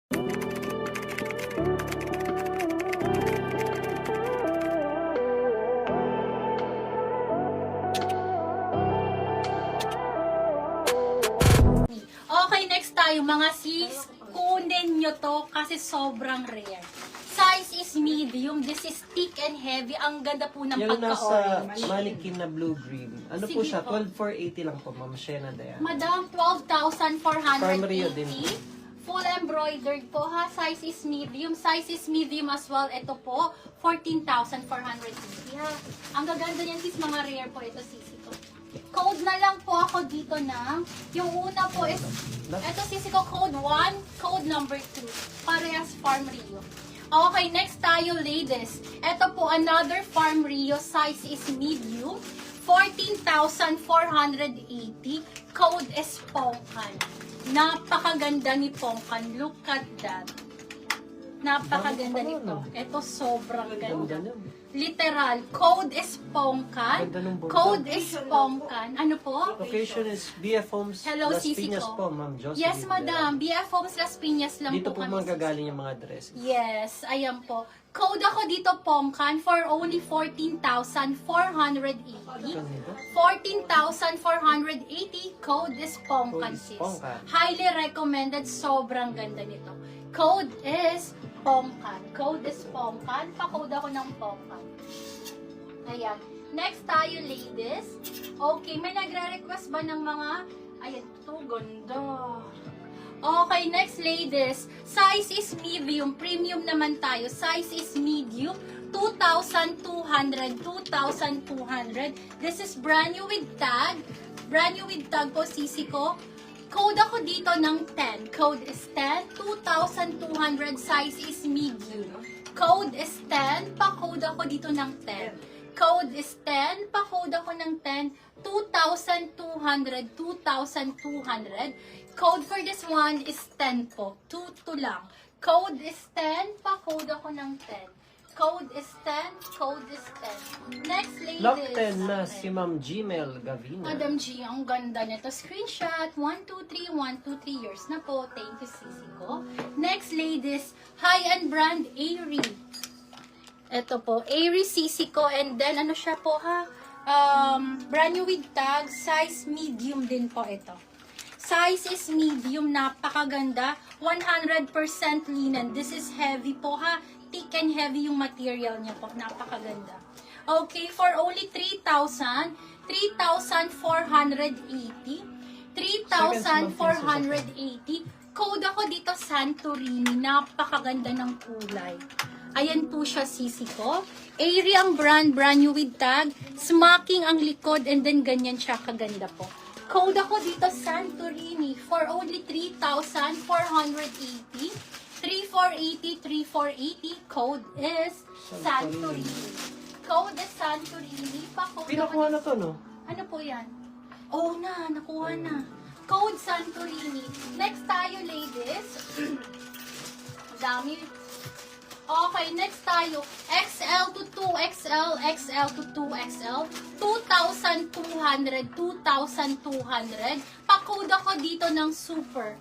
Okay, next tayo mga sis. Kunin nyo to kasi sobrang rare. Size is medium. This is thick and heavy. Ang ganda po ng Yung nasa pagka-orange. mannequin na blue-green. Ano po Sige siya? po. 12,480 lang po, Ma'am Shena Dayan. Madam, Primary din 12,480. Full embroidered po ha. Size is medium. Size is medium as well. Ito po, 14,480 ha. Ang gaganda niyan sis, mga rare po ito sisi ko. Code na lang po ako dito ng, yung una po is, ito sisi ko, code 1, code number 2. Parehas Farm Rio. Okay, next tayo ladies. Ito po, another Farm Rio. Size is medium. 14,480. Code is Pongkan. Napakaganda ni Pongkan. Look at that. Napakaganda nito. Ito sobrang ganda. Literal. Code is Pongkan. Ganda nung bongga. Code is Pongkan. Ano po? Location is BF Homes Hello, Las Sisi Piñas ko. po, Ma'am Jocelyn. Yes, madam. BF Homes Las Piñas lang Dito po po kami. manggagaling yung mga dress. Yes, ayan po. Code ako dito, Pongkan, for only 14,480. 14,480. Code is Pongkan, Code is sis. Pongkan. Highly recommended. Sobrang ganda nito. Code is Pongkan. Code is Pongkan. Pa-code ako ng Pongkan. Ayan. Next tayo, ladies. Okay, may nagre-request ba ng mga... Ayan, ito, ganda. Okay, next ladies. Size is medium. Premium naman tayo. Size is medium. 2,200. 2,200. This is brand new with tag. Brand new with tag po, sisi ko. Code ako dito ng 10. Code is 10. 2,200. Size is medium. Code is 10. Pa-code ako dito ng 10. Code is 10. Pa-code ako ng 10. 2,200. 2,200. Code for this one is 10 po. 2 lang. Code is 10. Pa-code ako ng 10. Code is 10. Code is 10. Next, ladies. Lock 10 na si Ma'am Gmail Gavina. Madam G, ang ganda nito. Screenshot. 123, 123 years na po. Thank you, sisi ko. Next, ladies. High-end brand, Airy. Ito po. Airy sisi ko. And then, ano siya po ha? Brand new with tag. Size medium din po ito. Size is medium. Napakaganda. 100% linen. This is heavy po ha. Thick and heavy yung material niya po. Napakaganda. Okay, for only 3,480. 3,480. Code ako dito, Santorini. Napakaganda ng kulay. Ayan po siya, sisi ko. Airy ang brand new with tag. Smacking ang likod and then ganyan siya kaganda po. Code ako dito, Santorini. For only 3,480. 3,480, 3,480. Code is Santorini. Code is Santorini. Pa-code Pinakuha na to, no? ano po yan? Oo na, nakuha na. Code Santorini. Next tayo, ladies. Dami. Okay, next tayo. XL to 2XL, XL to 2XL. 2,200, 2,200. Pa-code ako dito ng super.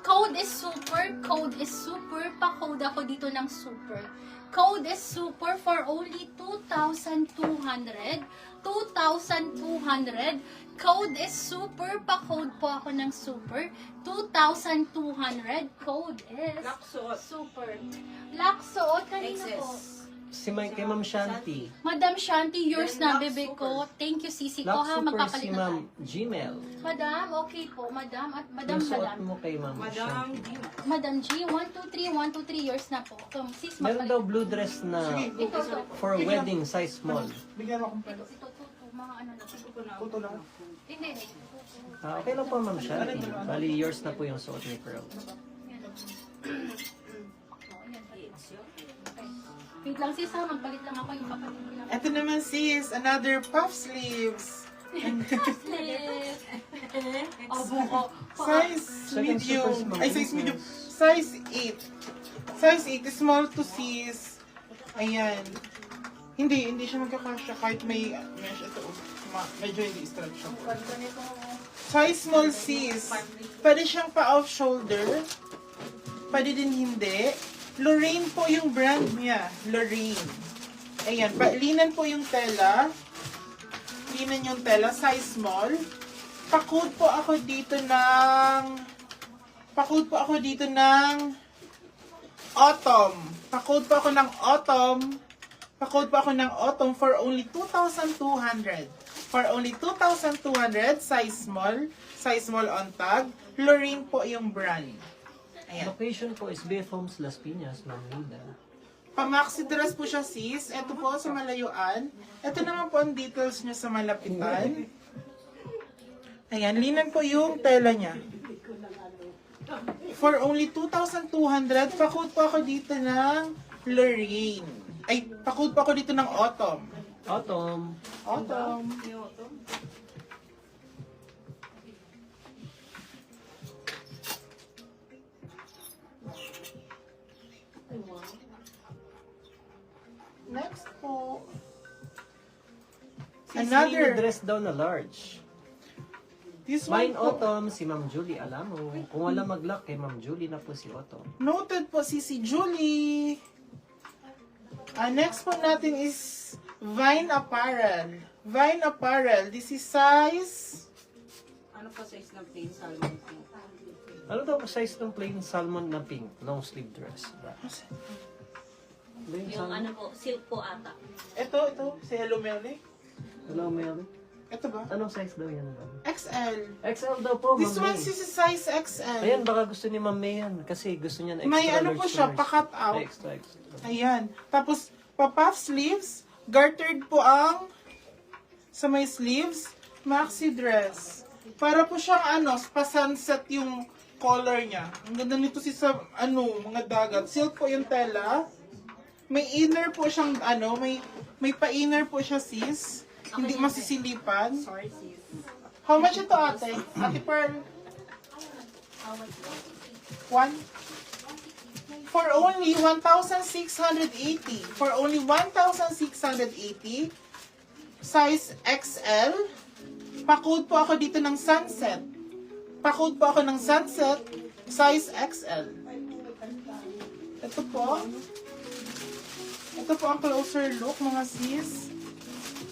Code is super, code is super. Pa-code ako dito ng super. Code is super for only 2,200. 2,200. Code is super. Pa-code po ako ng super. 2,200. Code is super. Laksuot. Kanina po. Si kay Ma'am Shanti. Madam Shanti, yours na, bebe ko. Thank you, sisi ko Lock ha. Super si Magpapalit na Ma'am tayo. Gmail. Madam, okay po. Madam at Yung suot madam. mo kay Ma'am Shanti. Madam G, 123, 123 yours na po. Sis, Meron daw blue dress na Ito, for wedding size small. Bigyan mo akong pera. Ito, mga ano na. Puto lang. Hindi. Okay lang po, Ma'am Shanti. Bali, yours na po yung suot ni Pearl. Wait lang sis ha, magbalit lang ako yung kapatid ko lang. Ito naman sis, another puff sleeves. Sleep. Abo ko. Size Second medium. super small. Ay, size medium. Size 8. Size 8, small to sis. Ayan. Hindi siya magkakasya kahit may mesh ito. Medyo hindi stretch siya. Size small sis. Pwede siyang pa-off shoulder. pwede din hindi. Lorraine po yung brand niya. Lorraine. Ayan, linan po yung tela. Linan yung tela, size small. Pakod po ako dito ng autumn. Pakod po ako ng autumn for only 2,200. For only 2,200, size small on tag. Lorraine po yung brand. Ayan. Location po is BF Homes Las Piñas, Ma'am Lida. Pa-maxi dress po siya, sis. Ito po sa malayuan. Ito naman po ang details niya sa malapitan. Ayan, linan po yung tela niya. For only 2,200, pakod po ako dito ng Lorraine. Ay, pakod po ako dito ng autumn. Autumn. Autumn. Next po. Another Another. dress daw na large. This one Mine po. Autumn, si Ma'am Julie Alamo. Kung wala mag-lock kay Ma'am Julie na po si Autumn. Noted po si Julie. Next po natin is Vine Apparel. Vine Apparel. This is size. Ano pa size ng plain salmon pink? Ano daw po size ng plain salmon na pink, long sleeve dress? Plain Yung salmon. ano po, silk po ata. Ito. Si Hello Melly. Hello, Mel. Ito ba? Anong size daw yan, ma'am? XL. XL daw po, This Ma'am one May. is size XL. Ayan, baka gusto ni Ma'am May yan. Kasi gusto niya na extra May ano large po siya, size. pa-cut out. Ay, extra. Ayan. Tapos, pa-puff sleeves. Gartered po ang sa may sleeves. Maxi dress. Para po siyang pa-sunset yung color niya. Ang ganda nito sa mga dagat. Silk po yung tela. May inner po siyang may pa-inner po siya, sis. Hindi masisilipan. Sorry sis. How much ito, ate? Ate Pearl? One? For only 1,680. For only 1,680. Size XL. Pakod po ako dito ng sunset. Pakod po ako ng sunset. Size XL. Ito po. Ito po ang closer look, mga sis.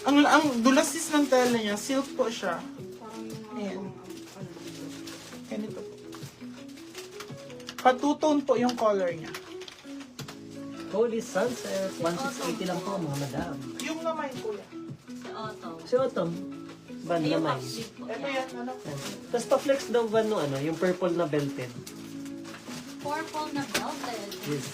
Ang dulas sis ng tela niya. Silk po siya. Ayan. Ganito po. Patutone po yung color niya. Holy Sunset, 1,680 lang po, mga madam. Yung naman, kuya. Sa auto. Si Autumn, van Ay, yung naman. half sleeve po. Ito Yan. yan, Tapos pa-flex daw van yung purple na belted. Purple na velvet. Yes.